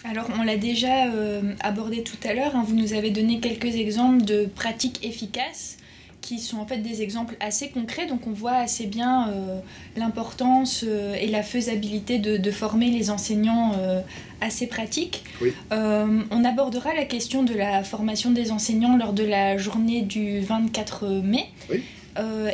Alors, on l'a déjà abordé tout à l'heure, hein, vous nous avez donné quelques exemples de pratiques efficaces qui sont en fait des exemples assez concrets, donc on voit assez bien l'importance et la faisabilité de former les enseignants à ces pratiques. Oui. On abordera la question de la formation des enseignants lors de la journée du 24 mai. Oui.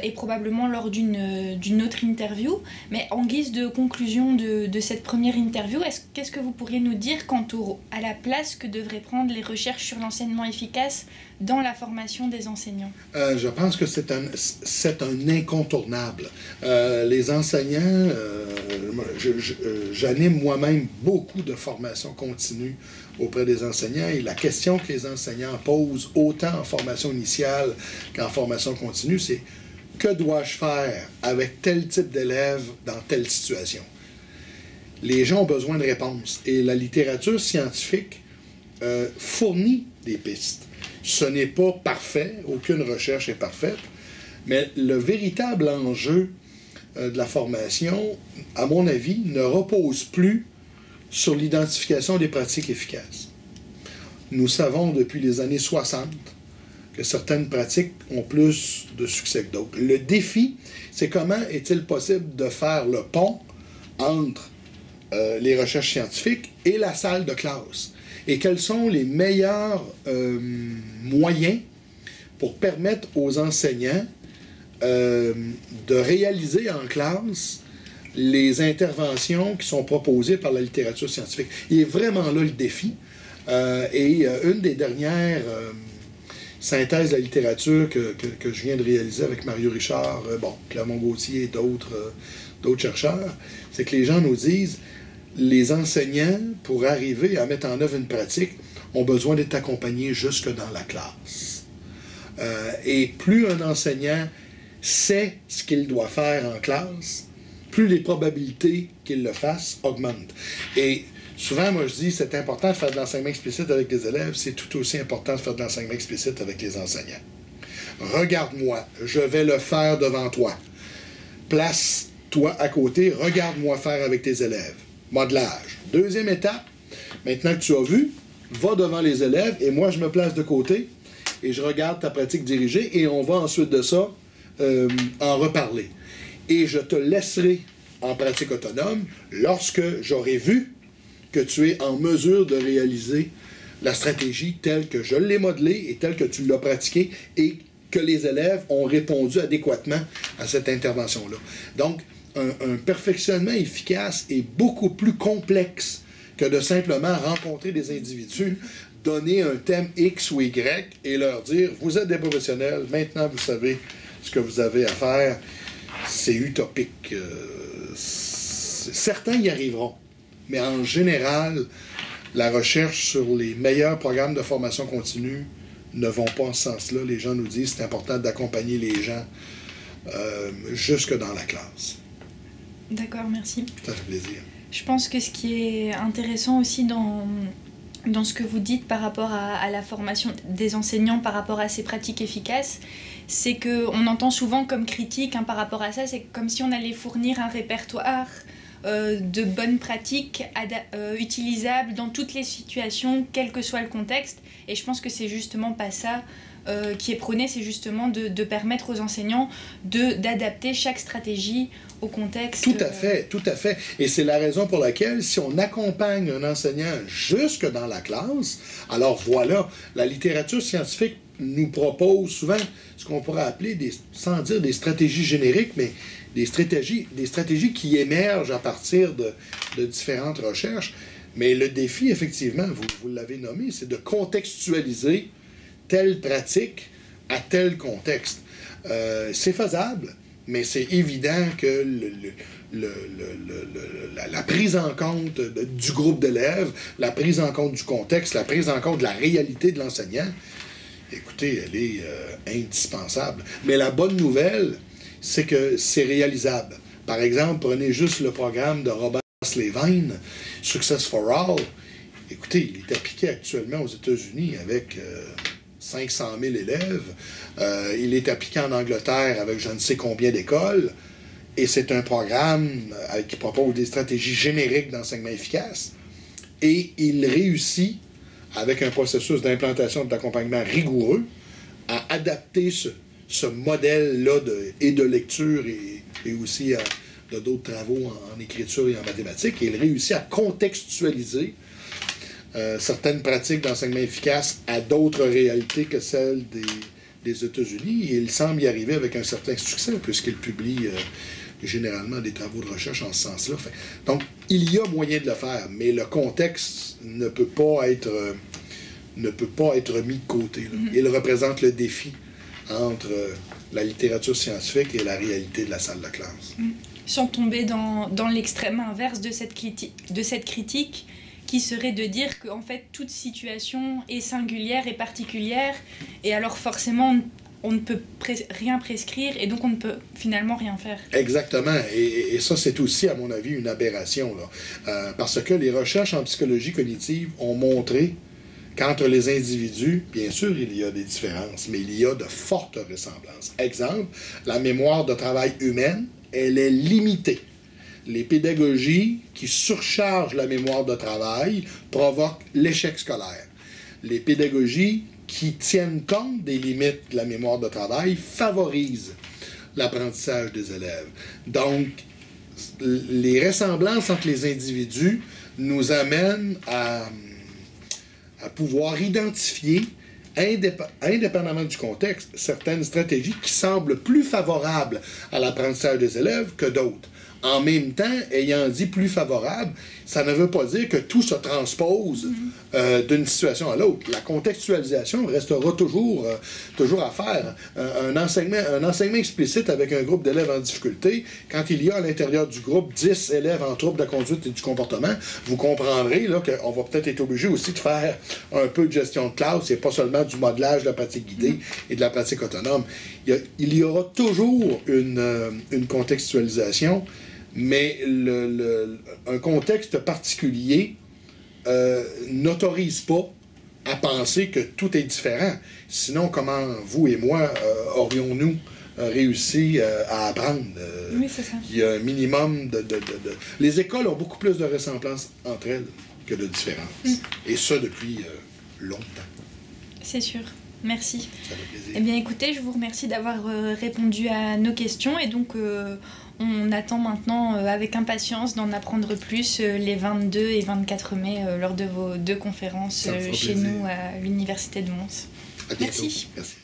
Et probablement lors d'une autre interview. Mais en guise de conclusion de cette première interview, qu'est-ce que vous pourriez nous dire quant à la place que devraient prendre les recherches sur l'enseignement efficace dans la formation des enseignants? Je pense que c'est un incontournable. Les enseignants, j'anime moi-même beaucoup de formations continues auprès des enseignants, et la question que les enseignants posent autant en formation initiale qu'en formation continue, c'est: que dois-je faire avec tel type d'élève dans telle situation? Les gens ont besoin de réponses, et la littérature scientifique fournit des pistes. Ce n'est pas parfait, aucune recherche est parfaite, mais le véritable enjeu de la formation, à mon avis, ne repose plus sur l'identification des pratiques efficaces. Nous savons depuis les années 60 que certaines pratiques ont plus de succès que d'autres. Le défi, c'est comment est-il possible de faire le pont entre les recherches scientifiques et la salle de classe, et quels sont les meilleurs moyens pour permettre aux enseignants de réaliser en classe les interventions qui sont proposées par la littérature scientifique. Il est vraiment là le défi. Une des dernières synthèses de la littérature que je viens de réaliser avec Mario Richard, Clermont-Gauthier et d'autres chercheurs, c'est que les gens nous disent: les enseignants, pour arriver à mettre en œuvre une pratique, ont besoin d'être accompagnés jusque dans la classe. Et plus un enseignant sait ce qu'il doit faire en classe, plus les probabilités qu'il le fasse augmentent. Et souvent, moi, je dis, c'est important de faire de l'enseignement explicite avec les élèves, c'est tout aussi important de faire de l'enseignement explicite avec les enseignants. Regarde-moi, je vais le faire devant toi. Place-toi à côté, regarde-moi faire avec tes élèves. Modelage. Deuxième étape, maintenant que tu as vu, va devant les élèves, et moi, je me place de côté, et je regarde ta pratique dirigée, et on va ensuite de ça en reparler. Et je te laisserai en pratique autonome lorsque j'aurai vu que tu es en mesure de réaliser la stratégie telle que je l'ai modelée et telle que tu l'as pratiquée, et que les élèves ont répondu adéquatement à cette intervention-là. Donc, un perfectionnement efficace est beaucoup plus complexe que de simplement rencontrer des individus, donner un thème X ou Y et leur dire: vous êtes des professionnels, maintenant vous savez ce que vous avez à faire. C'est utopique. Certains y arriveront, mais en général, la recherche sur les meilleurs programmes de formation continue ne vont pas en ce sens-là. Les gens nous disent que c'est important d'accompagner les gens jusque dans la classe. D'accord, merci. Ça fait plaisir. Je pense que ce qui est intéressant aussi dans ce que vous dites par rapport à la formation des enseignants, par rapport à ces pratiques efficaces, c'est qu'on entend souvent comme critique par rapport à ça, c'est comme si on allait fournir un répertoire de bonnes pratiques utilisables dans toutes les situations, quel que soit le contexte. Et je pense que c'est justement pas ça qui est prôné, c'est justement de permettre aux enseignants d'adapter chaque stratégie au contexte. Tout à fait, tout à fait. Et c'est la raison pour laquelle, si on accompagne un enseignant jusque dans la classe, alors voilà, la littérature scientifique nous propose souvent ce qu'on pourrait appeler, sans dire des stratégies génériques, mais des stratégies qui émergent à partir de différentes recherches. Mais le défi, effectivement, vous l'avez nommé, c'est de contextualiser telle pratique à tel contexte. C'est faisable, mais c'est évident que la prise en compte du groupe d'élèves, la prise en compte du contexte, la prise en compte de la réalité de l'enseignant, écoutez, elle est indispensable. Mais la bonne nouvelle, c'est que c'est réalisable. Par exemple, prenez juste le programme de Robert Levine, Success for All. Écoutez, il est appliqué actuellement aux États-Unis avec 500 000 élèves. Il est appliqué en Angleterre avec je ne sais combien d'écoles. Et c'est un programme qui propose des stratégies génériques d'enseignement efficace. Et il réussit, avec un processus d'implantation et d'accompagnement rigoureux, à adapter ce modèle-là de lecture et aussi de d'autres travaux en écriture et en mathématiques. Et il réussit à contextualiser certaines pratiques d'enseignement efficace à d'autres réalités que celles des États-Unis. Et il semble y arriver avec un certain succès, puisqu'il publie généralement des travaux de recherche en ce sens-là. Donc, il y a moyen de le faire, mais le contexte ne peut pas être mis de côté. Là. Il représente le défi entre la littérature scientifique et la réalité de la salle de classe. Sans tomber dans l'extrême inverse de cette critique, qui serait de dire qu'en fait, toute situation est singulière et particulière, et alors forcément, on ne peut rien prescrire, et donc on ne peut finalement rien faire. Exactement, et ça, c'est aussi, à mon avis, une aberration, là. Parce que les recherches en psychologie cognitive ont montré qu'entre les individus, bien sûr, il y a des différences, mais il y a de fortes ressemblances. Exemple, la mémoire de travail humaine, elle est limitée. Les pédagogies qui surchargent la mémoire de travail provoquent l'échec scolaire. Les pédagogies qui tiennent compte des limites de la mémoire de travail favorisent l'apprentissage des élèves. Donc, les ressemblances entre les individus nous amènent à pouvoir identifier, indépendamment du contexte, certaines stratégies qui semblent plus favorables à l'apprentissage des élèves que d'autres. En même temps, ayant dit plus favorable, ça ne veut pas dire que tout se transpose d'une situation à l'autre. La contextualisation restera toujours à faire. Un enseignement explicite avec un groupe d'élèves en difficulté, quand il y a à l'intérieur du groupe 10 élèves en trouble de conduite et du comportement, vous comprendrez là, qu'on va peut-être être obligé aussi de faire un peu de gestion de classe et pas seulement du modelage de la pratique guidée et de la pratique autonome. Il y aura toujours une contextualisation, mais un contexte particulier n'autorise pas à penser que tout est différent. Sinon, comment vous et moi aurions-nous réussi à apprendre? Oui, c'est ça. Il y a un minimum Les écoles ont beaucoup plus de ressemblances entre elles que de différences. Et ça depuis longtemps. C'est sûr. Merci. Ça fait plaisir. Eh bien, écoutez, je vous remercie d'avoir répondu à nos questions. Et donc, on attend maintenant avec impatience d'en apprendre plus les 22 et 24 mai lors de vos 2 conférences chez nous à l'Université de Mons. À bientôt. Merci. Merci.